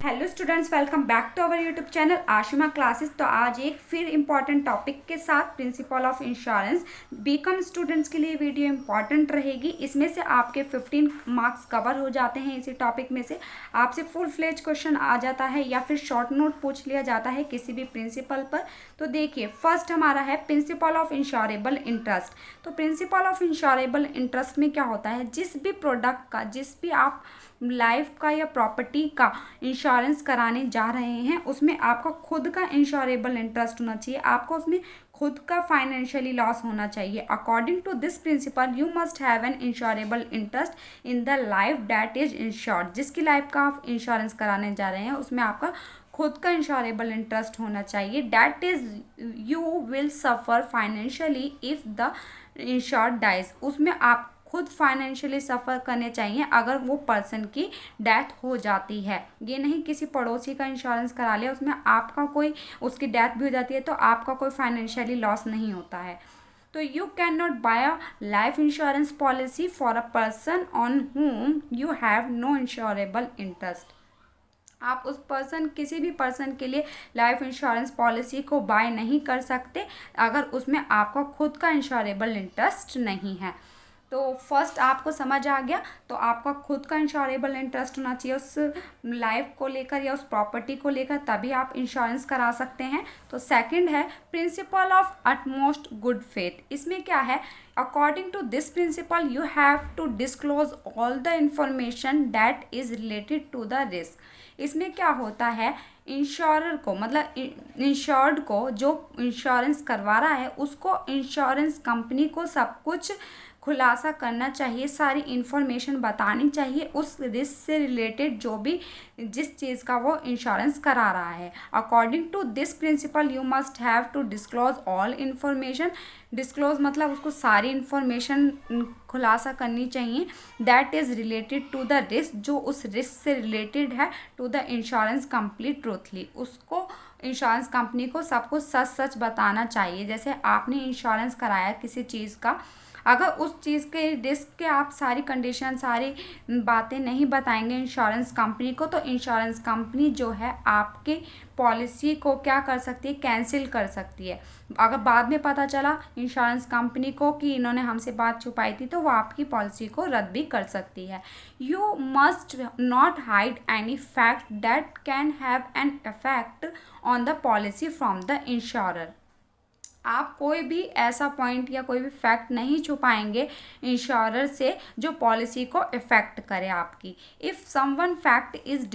Hello students, welcome back to our YouTube channel Ashima classes. तो आज एक फिर इम्पॉर्टेंट टॉपिक के साथ principle of insurance BCom students के लिए वीडियो इम्पॉर्टेंट रहेगी। इसमें से आपके 15 मार्क्स कवर हो जाते हैं। इसी टॉपिक में से आपसे फुल फ्लेज क्वेश्चन आ जाता है या फिर शॉर्ट नोट पूछ लिया जाता है किसी भी प्रिंसिपल पर। तो देखिए, फर्स्ट हमारा है प्रिंसिपल ऑफ इंश्योरेबल इंटरेस्ट। तो प्रिंसिपल ऑफ इंश्योरेबल इंटरेस्ट में क्या होता है, जिस भी प्रोडक्ट का, जिस भी आप लाइफ का या प्रॉपर्टी का इंश्योरेंस कराने जा रहे हैं उसमें आपका खुद का इंश्योरेबल इंटरेस्ट होना चाहिए। आपको उसमें खुद का फाइनेंशियली लॉस होना चाहिए। According to this principle you must have an insurable interest in the life that is insured. जिसकी लाइफ का आप इंश्योरेंस कराने जा रहे हैं उसमें आपका खुद का इंश्योरेबल इंटरेस्ट होना चाहिए। That is you will suffer financially if the insured dies. उसमें आप खुद फाइनेंशियली सफ़र करने चाहिए अगर वो पर्सन की डेथ हो जाती है। ये नहीं किसी पड़ोसी का इंश्योरेंस करा लिया, उसमें आपका कोई, उसकी डेथ भी हो जाती है तो आपका कोई फाइनेंशियली लॉस नहीं होता है। तो you can not buy a life insurance policy for a person on whom you have no insurable interest. आप उस पर्सन, किसी भी पर्सन के लिए लाइफ इंश्योरेंस पॉलिसी को बाय नहीं कर सकते अगर उसमें आपका खुद का इंश्योरेबल इंटरेस्ट नहीं है। तो फर्स्ट आपको समझ आ गया, तो आपका खुद का इंश्योरेबल इंटरेस्ट होना चाहिए उस लाइफ को लेकर या उस प्रॉपर्टी को लेकर, तभी आप इंश्योरेंस करा सकते हैं। तो सेकंड है principle of utmost good faith. इसमें क्या है, according to this principle you have to disclose all the information that is related to the risk. इसमें क्या होता है, इंश्योरर को, मतलब इंश्योर्ड को, जो इंश्योरेंस करवा रहा है उसको इंश्योरेंस कंपनी को सब कुछ खुलासा करना चाहिए, सारी इन्फॉर्मेशन बतानी चाहिए उस रिस्क से रिलेटेड, जो भी जिस चीज़ का वो इंश्योरेंस करा रहा है। According to this principle you must have to disclose all information. Disclose मतलब उसको सारी इन्फॉर्मेशन खुलासा करनी चाहिए that is related to the risk, जो उस रिस्क से रिलेटेड है, to the insurance company truthfully. उसको इंश्योरेंस कंपनी को सब कुछ सच सच बताना चाहिए। जैसे आपने इंश्योरेंस कराया किसी चीज़ का, अगर उस चीज़ के रिस्क के आप सारी कंडीशन, सारी बातें नहीं बताएंगे इंश्योरेंस कंपनी को, तो इंश्योरेंस कंपनी जो है आपकी पॉलिसी को क्या कर सकती है, कैंसिल कर सकती है। अगर बाद में पता चला इंश्योरेंस कंपनी को कि इन्होंने हमसे बात छुपाई थी, तो वो आपकी पॉलिसी को रद्द भी कर सकती है। You must not hide any fact that can have an effect on the policy from the insurer. आप कोई भी ऐसा पॉइंट या कोई भी फैक्ट नहीं छुपाएंगे इंश्योरर से जो पॉलिसी को इफ़ेक्ट करे आपकी। If someone fact is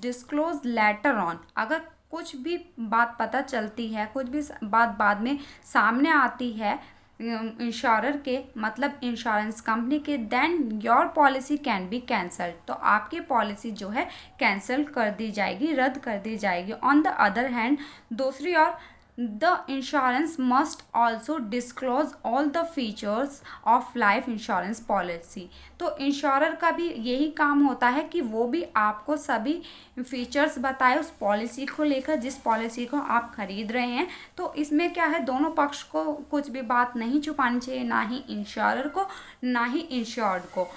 disclose later on, अगर कुछ भी बात पता चलती है, कुछ भी बात बाद में सामने आती है इंश्योरर के, मतलब इंश्योरेंस कंपनी के, then your policy can be cancelled. तो आपकी पॉलिसी जो है कैंसिल कर दी जाएगी, रद्द कर दी जाएगी। ऑन द अदर हैंड, दूसरी ओर, the insurance must also disclose all the features of life insurance policy. तो इंश्योरर का भी यही काम होता है कि वो भी आपको सभी फीचर्स बताए उस पॉलिसी को लेकर, जिस पॉलिसी को आप खरीद रहे हैं। तो इसमें क्या है, दोनों पक्ष को कुछ भी बात नहीं छुपानी चाहिए, ना ही इंश्योरर को ना ही इंश्योर्ड को।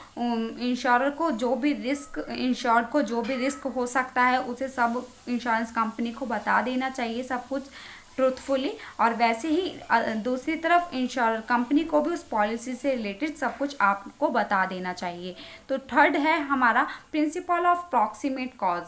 इंश्योरर को जो भी रिस्क, इंश्योर्ड को जो भी रिस्क हो सकता है उसे सब इंश्योरेंस कंपनी को बता देना चाहिए, सब कुछ ट्रूथफुली। और वैसे ही दूसरी तरफ इंश्योर कंपनी को भी उस पॉलिसी से रिलेटेड सब कुछ आपको बता देना चाहिए। तो थर्ड है हमारा principle of proximate cause.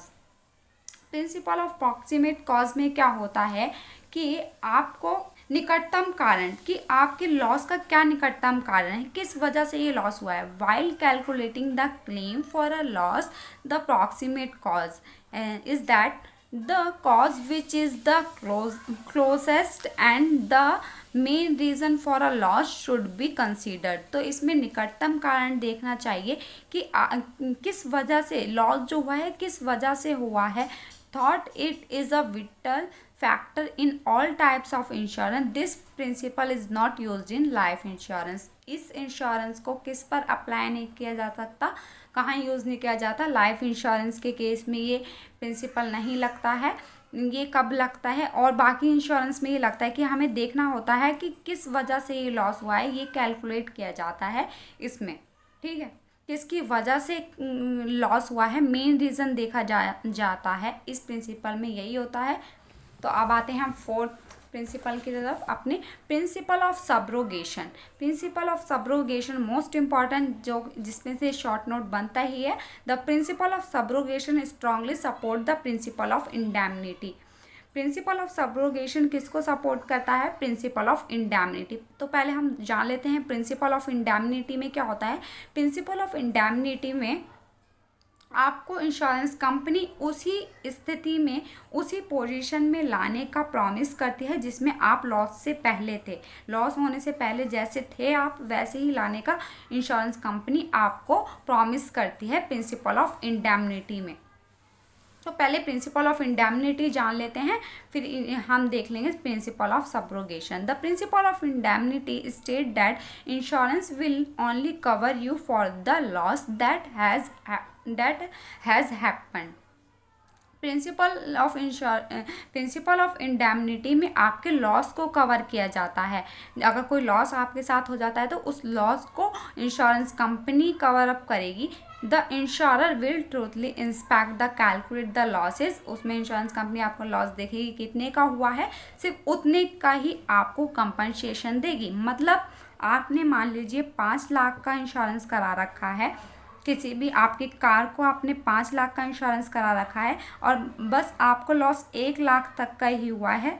Principle of proximate cause में क्या होता है कि आपको निकटतम कारण, कि आपके लॉस का क्या निकटतम कारण है, किस वजह से ये लॉस हुआ है। While calculating the claim for a loss, the proximate cause is that the cause which is the closest and the main reason for a loss should be considered। तो इसमें निकटतम कारण देखना चाहिए कि किस वजह से लॉस जो हुआ है, किस वजह से हुआ है। Thought it is a whittle factor in all types of insurance. This principle is not used in life insurance. इस इंश्योरेंस को किस पर अप्लाई नहीं किया जा सकता, कहाँ यूज़ नहीं किया जाता। लाइफ इंश्योरेंस के केस में ये प्रिंसिपल नहीं लगता है। ये कब लगता है, और बाकी इंश्योरेंस में ये लगता है कि हमें देखना होता है कि किस वजह से ये लॉस हुआ है, ये कैलकुलेट किया जाता है इसमें। ठीक है, किसकी वजह से लॉस हुआ है, मेन रीज़न देखा जाता है। इस प्रिंसिपल में यही होता है। तो अब आते हैं हम फोर्थ प्रिंसिपल की तरफ, अपने principle of subrogation. Principle of subrogation most important, जो जिसमें से शॉर्ट नोट बनता ही है। The principle of subrogation strongly support the principle of indemnity. Principle of subrogation किसको सपोर्ट करता है? Principle of indemnity. तो पहले हम जान लेते हैं प्रिंसिपल ऑफ इंडेमनिटी में क्या होता है। प्रिंसिपल ऑफ इंडेमनिटी में आपको इंश्योरेंस कंपनी उसी स्थिति में, उसी पोजीशन में लाने का प्रॉमिस करती है जिसमें आप लॉस से पहले थे। लॉस होने से पहले जैसे थे आप, वैसे ही लाने का इंश्योरेंस कंपनी आपको प्रॉमिस करती है प्रिंसिपल ऑफ इंडेमनिटी में। तो पहले प्रिंसिपल ऑफ इंडेमनिटी जान लेते हैं, फिर हम देख लेंगे principle of subrogation. The principle of indemnity state that insurance will only cover you for the loss that has happened. Principle of indemnity में आपके लॉस को कवर किया जाता है। अगर कोई लॉस आपके साथ हो जाता है तो उस लॉस को इंश्योरेंस कंपनी कवर अप करेगी। The insurer will truthly inspect the calculate the losses. उसमें इंश्योरेंस कंपनी आपको लॉस देखेगी कितने का हुआ है, सिर्फ उतने का ही आपको कंपनसेशन देगी। मतलब आपने मान लीजिए 5 लाख का इंश्योरेंस करा रखा है, किसी भी आपकी कार को आपने 5 लाख का इंश्योरेंस करा रखा है और बस आपको लॉस 1 लाख तक का ही हुआ है,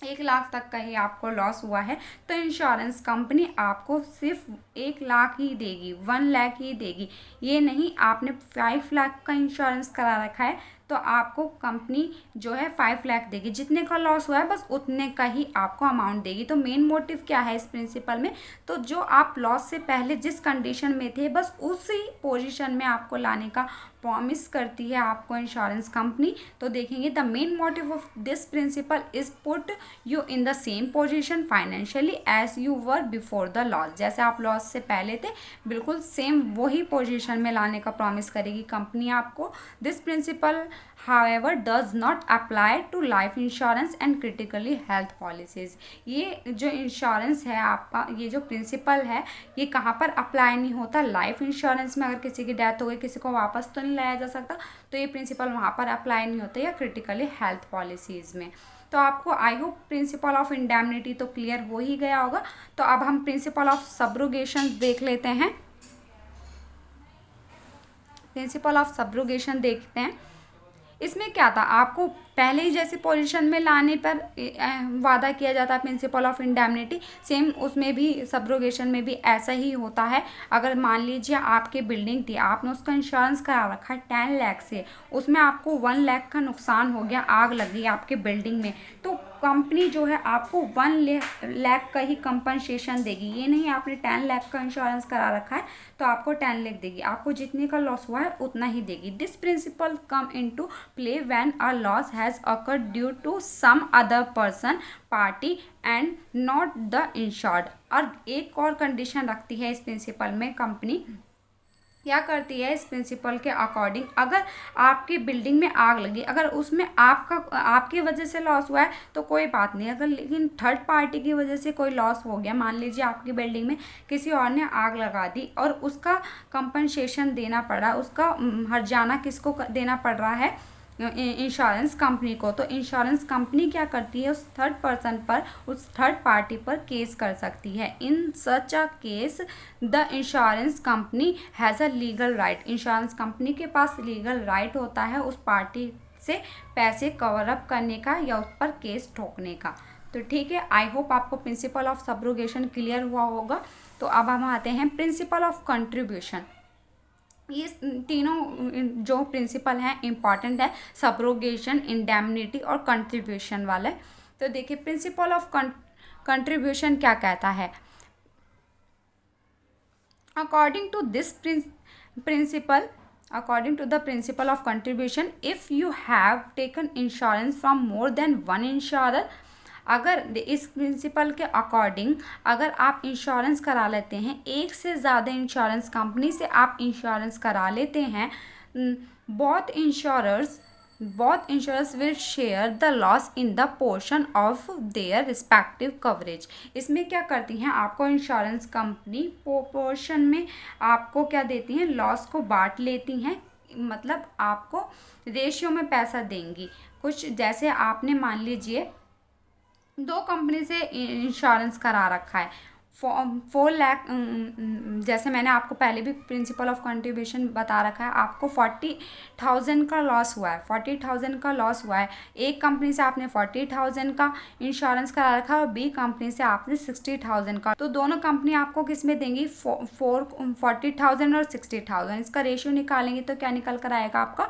1 लाख तक का ही आपको लॉस हुआ है, तो इंश्योरेंस कंपनी आपको सिर्फ 1 लाख ही देगी, 1 लाख ही देगी। ये नहीं आपने 5 लाख का इंश्योरेंस करा रखा है तो आपको कंपनी जो है 5 लाख देगी। जितने का लॉस हुआ है बस उतने का ही आपको अमाउंट देगी। तो मेन मोटिव क्या है इस प्रिंसिपल में, तो जो आप लॉस से पहले जिस कंडीशन में थे बस उसी पोजीशन में आपको लाने का प्रॉमिस करती है आपको इंश्योरेंस कंपनी। तो देखेंगे the main motive of this principle is put you in the same position financially as you were before the loss. जैसे आप लॉस से पहले थे बिल्कुल सेम वही पोजीशन में लाने का प्रॉमिस करेगी कंपनी आपको। This principle however does not apply to life insurance and critically health policies। ये जो इंश्योरेंस है आपका, ये जो प्रिंसिपल है ये कहाँ पर अप्लाई नहीं होता? लाइफ इंश्योरेंस में। अगर किसी की डेथ हो गई, किसी को वापस तो नहीं लाया जा सकता, तो ये प्रिंसिपल वहाँ पर अप्लाई नहीं होता, या क्रिटिकली हेल्थ पॉलिसीज़ में। तो आपको I hope principle of indemnity तो क्लियर हो ही गया होगा। तो अब हम प्रिंसिपल ऑफ सब्रोगेशन देख लेते हैं। प्रिंसिपल ऑफ सब्रोगेशन देखते हैं। इसमें क्या था, आपको पहले ही जैसे पोजीशन में लाने पर वादा किया जाता है प्रिंसिपल ऑफ इंडेमनिटी, सेम उसमें भी सब्रोगेशन में भी ऐसा ही होता है। अगर मान लीजिए आपकी बिल्डिंग थी, आपने उसका इंश्योरेंस करा रखा है 10 लाख से, उसमें आपको 1 लाख का नुकसान हो गया, आग लग गई आपके बिल्डिंग में, तो कंपनी जो है आपको 1 लाख का ही कंपनसेशन देगी। ये नहीं आपने 10 लाख का इंश्योरेंस करा रखा है तो आपको 10 लाख देगी, आपको जितने का लॉस हुआ है उतना ही देगी। This principle come into play when a loss has occurred due to some other person party and not the insured. और एक और कंडीशन रखती है इस प्रिंसिपल में कंपनी, क्या करती है इस प्रिंसिपल के अकॉर्डिंग, अगर आपकी बिल्डिंग में आग लगी, अगर उसमें आपकी वजह से लॉस हुआ है तो कोई बात नहीं, अगर लेकिन थर्ड पार्टी की वजह से कोई लॉस हो गया, मान लीजिए आपकी बिल्डिंग में किसी और ने आग लगा दी और उसका कंपनसेशन देना पड़ रहा है, उसका हर्जाना किसको देना पड़ रहा है? इंश्योरेंस कंपनी को। तो इंश्योरेंस कंपनी क्या करती है, उस थर्ड पर्सन पर, उस थर्ड पार्टी पर केस कर सकती है। In such a case the insurance company has a legal right. Insurance company के पास लीगल राइट होता है उस पार्टी से पैसे कवर अप करने का या उस पर केस ठोकने का। तो ठीक है, आई होप आपको प्रिंसिपल ऑफ सब्रोगेशन क्लियर हुआ होगा। तो अब हम आते हैं प्रिंसिपल ऑफ कंट्रीब्यूशन। ये तीनों जो प्रिंसिपल हैं इम्पॉर्टेंट है, सब्रोगेशन, इंडेमनिटी और कंट्रीब्यूशन वाले। तो देखिए प्रिंसिपल ऑफ कंट्रीब्यूशन क्या कहता है। According to this principle, according to the principle of contribution, if you have taken insurance from more than one insurer, अगर इस प्रिंसिपल के अकॉर्डिंग अगर आप इंश्योरेंस करा लेते हैं, एक से ज़्यादा इंश्योरेंस कंपनी से आप इंश्योरेंस करा लेते हैं, both insurers both insurers will share the loss in the portion of their respective coverage। इसमें क्या करती हैं, आपको इंश्योरेंस कंपनी पोर्शन में आपको क्या देती हैं, लॉस को बांट लेती हैं, मतलब आपको रेशियो में पैसा देंगी। कुछ जैसे आपने मान लीजिए 2 कंपनी से इंश्योरेंस करा रखा है, 4 लाख, जैसे मैंने आपको पहले भी प्रिंसिपल ऑफ कंट्रीब्यूशन बता रखा है, आपको 40,000 का लॉस हुआ है, 40,000 का लॉस हुआ है। एक कंपनी से आपने 40,000 का इंश्योरेंस करा रखा है और बी कंपनी से आपने 60,000 का। तो दोनों कंपनी आपको किस में देंगी, 40,000 और 60,000। इसका रेशियो निकालेंगे तो क्या निकल कर आएगा आपका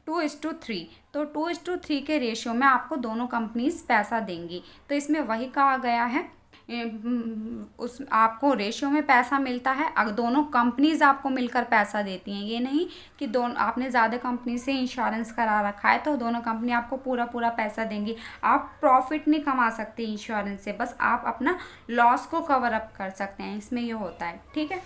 2:3। तो 2:3 के रेशियो में आपको दोनों कंपनीज पैसा देंगी। तो इसमें वही कहा गया है, उस आपको रेशियो में पैसा मिलता है अगर दोनों कंपनीज आपको मिलकर पैसा देती हैं। ये नहीं कि दोनों आपने ज़्यादा कंपनी से इंश्योरेंस करा रखा है तो दोनों कंपनी आपको पूरा पैसा देंगी। आप प्रॉफिट नहीं कमा सकते इंश्योरेंस से, बस आप अपना लॉस को कवर अप कर सकते हैं, इसमें ये होता है। ठीक है,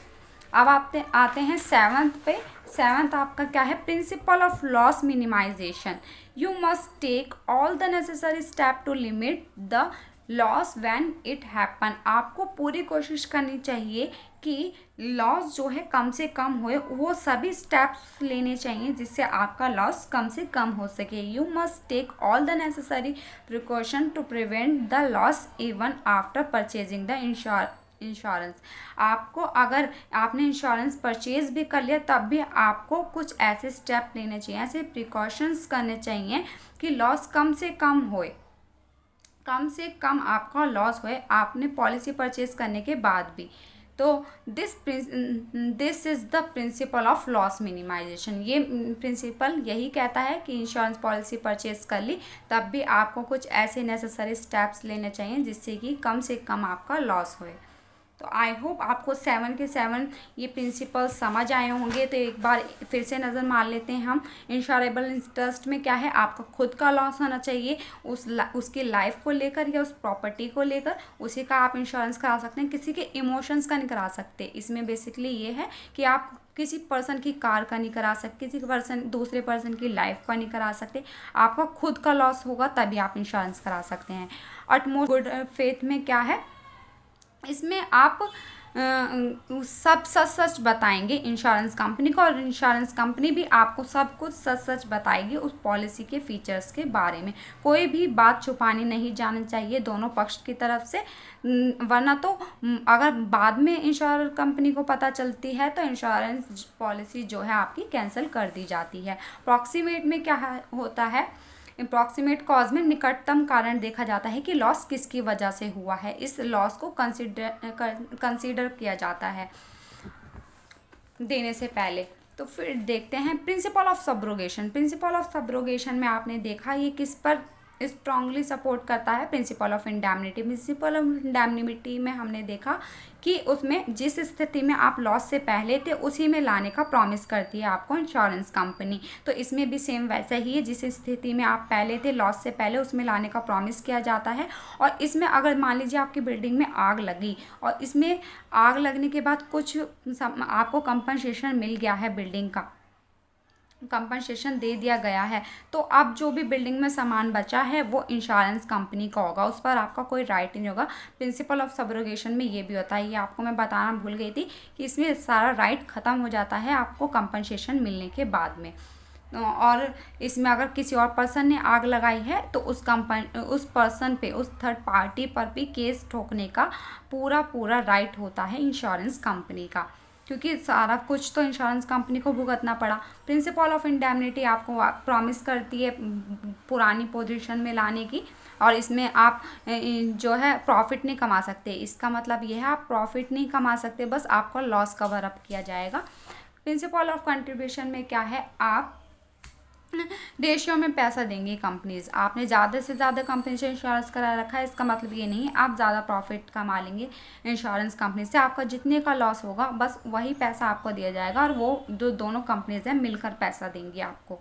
अब आते हैं 7th पे। 7th आपका क्या है, principle of loss minimisation. You must take all the necessary step to limit the loss when it happen. आपको पूरी कोशिश करनी चाहिए कि लॉस जो है कम से कम होए, वो सभी स्टेप्स लेने चाहिए जिससे आपका लॉस कम से कम हो सके। You must take all the necessary precaution to prevent the loss even after purchasing the insurance. आपको अगर आपने इंश्योरेंस परचेज भी कर लिया तब भी आपको कुछ ऐसे स्टेप लेने चाहिए, ऐसे प्रिकॉशंस करने चाहिए कि लॉस कम से कम होए, कम से कम आपका लॉस होए आपने पॉलिसी परचेज करने के बाद भी। तो this is the principle of loss minimisation. ये प्रिंसिपल यही कहता है कि इंश्योरेंस पॉलिसी परचेज कर ली तब भी आपको कुछ ऐसे नेसेसरी स्टेप्स लेने चाहिए जिससे कि कम से कम आपका लॉस होए। तो आई होप आपको 7 के 7 ये प्रिंसिपल समझ आए होंगे। तो एक बार फिर से नज़र मार लेते हैं हम। इंश्योरेबल इंटरेस्ट में क्या है, आपका खुद का लॉस होना चाहिए उसकी लाइफ को लेकर या उस प्रॉपर्टी को लेकर, उसी का आप इंश्योरेंस करा सकते हैं, किसी के इमोशंस का नहीं करा सकते। इसमें बेसिकली ये है कि आप किसी पर्सन की कार का नहीं करा सकते, किसी दूसरे पर्सन की लाइफ का नहीं करा सकते। आपका खुद का लॉस होगा तभी आप इंश्योरेंस करा सकते हैं। अटमोस्ट गुड फेथ में क्या है, इसमें आप सब सच बताएंगे इंश्योरेंस कंपनी को, और इंश्योरेंस कंपनी भी आपको सब कुछ सच बताएगी उस पॉलिसी के फीचर्स के बारे में। कोई भी बात छुपानी नहीं जानी चाहिए दोनों पक्ष की तरफ से, वरना तो अगर बाद में इंश्योर कंपनी को पता चलती है तो इंश्योरेंस पॉलिसी जो है आपकी कैंसिल कर दी जाती है। अप्रॉक्सीमेट में क्या होता है, अप्रॉक्सीमेट कॉज में निकटतम कारण देखा जाता है कि लॉस किसकी वजह से हुआ है, इस लॉस को कंसीडर किया जाता है देने से पहले। तो फिर देखते हैं principle of subrogation. Principle of subrogation में आपने देखा ये किस पर स्ट्रांगली सपोर्ट करता है, principle of indemnity. Principle of indemnity में हमने देखा कि उसमें जिस स्थिति में आप लॉस से पहले थे उसी में लाने का प्रॉमिस करती है आपको इंश्योरेंस कंपनी। तो इसमें भी सेम वैसा ही है, जिस स्थिति में आप पहले थे लॉस से पहले उसमें लाने का प्रॉमिस किया जाता है। और इसमें अगर मान लीजिए आपकी बिल्डिंग में आग लगी और इसमें आग लगने के बाद कुछ आपको कंपनसेशन मिल गया है, बिल्डिंग का कंपनसेशन दे दिया गया है, तो अब जो भी बिल्डिंग में सामान बचा है वो इंश्योरेंस कंपनी का होगा, उस पर आपका कोई राइट नहीं होगा। प्रिंसिपल ऑफ सब्रोगेशन में ये भी होता है, ये आपको मैं बताना भूल गई थी कि इसमें सारा राइट ख़त्म हो जाता है आपको कंपनसेशन मिलने के बाद में। और इसमें अगर किसी और पर्सन ने आग लगाई है तो उस पर्सन पे, उस थर्ड पार्टी पर भी केस ठोकने का पूरा राइट होता है इंश्योरेंस कंपनी का, क्योंकि सारा कुछ तो इंश्योरेंस कंपनी को भुगतना पड़ा। प्रिंसिपल ऑफ इंडेमनिटी आपको प्रॉमिस करती है पुरानी पोजीशन में लाने की, और इसमें आप जो है प्रॉफिट नहीं कमा सकते। इसका मतलब ये है आप प्रॉफिट नहीं कमा सकते, बस आपका लॉस कवर अप किया जाएगा। प्रिंसिपल ऑफ कंट्रीब्यूशन में क्या है, आप रेशियो में पैसा देंगी कंपनीज। आपने ज़्यादा से ज़्यादा कंपनी से इंश्योरेंस करा रखा है, इसका मतलब ये नहीं है आप ज़्यादा प्रॉफिट कमा लेंगे इंश्योरेंस कंपनी से। आपका जितने का लॉस होगा बस वही पैसा आपको दिया जाएगा, और वो जो दोनों कंपनीज हैं मिलकर पैसा देंगी आपको।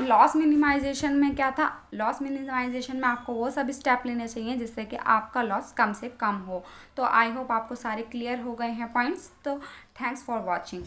लॉस मिनिमाइजेशन में क्या था, लॉस मिनिमाइजेशन में आपको वो सभी स्टेप लेने चाहिए जिससे कि आपका लॉस कम से कम हो। तो आई होप आपको सारे क्लियर हो गए हैं पॉइंट्स। तो थैंक्स फॉर वॉचिंग।